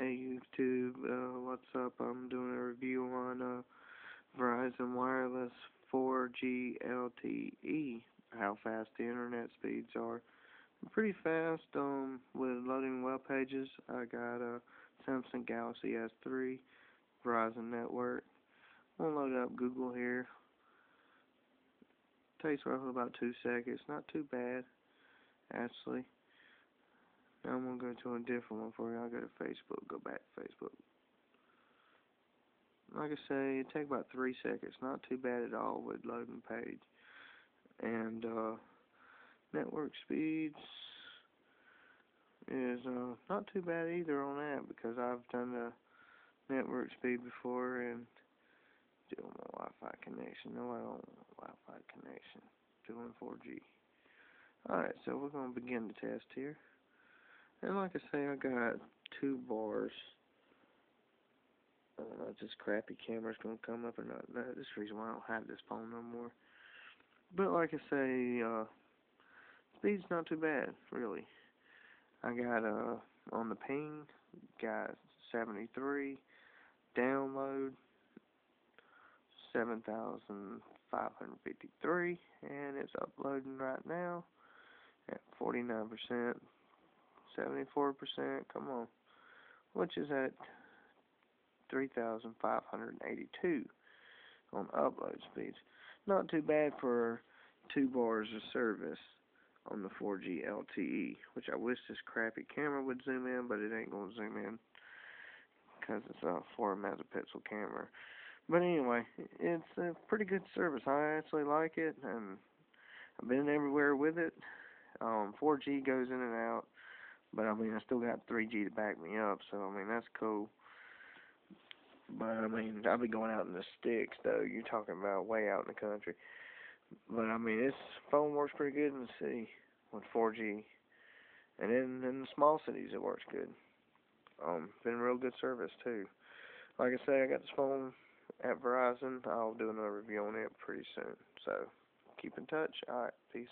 Hey YouTube, what's up? I'm doing a review on Verizon Wireless 4G LTE, how fast the internet speeds are. Pretty fast with loading web pages. I got a Samsung Galaxy S3 Verizon network. I'm going to load up Google here. Takes roughly about 2 seconds. Not too bad, actually. Now I'm going to go to a different one for you. I'll go to Facebook. Go back to Facebook. Like I say, it takes about 3 seconds. Not too bad at all with loading page. And network speeds is not too bad either on that, because I've done the network speed before and doing my Wi-Fi connection. No, I don't want Wi-Fi connection. Doing 4G. Alright, so we're going to begin the test here. And like I say, I got 2 bars. I don't know if this crappy camera's going to come up or not. No, this is the reason why I don't have this phone no more. But like I say, speed's not too bad, really. I got, on the ping, got 73. Download, 7,553. And it's uploading right now at 49%, 74%, come on. Which is at 3,582 on upload speeds. Not too bad for 2 bars of service on the 4G LTE, which I wish this crappy camera would zoom in, but it ain't going to zoom in because it's a 4 megapixel camera. But anyway, it's a pretty good service. I actually like it, and I've been everywhere with it. 4G goes in and out, but I mean, I still got 3G to back me up, so I mean, that's cool. But I mean, I'll be going out in the sticks, though. You're talking about way out in the country. But I mean, this phone works pretty good in the city with 4G, and in the small cities it works good. Been real good service too. Like I say, I got this phone at Verizon. I'll do another review on it pretty soon. So keep in touch. Alright, peace.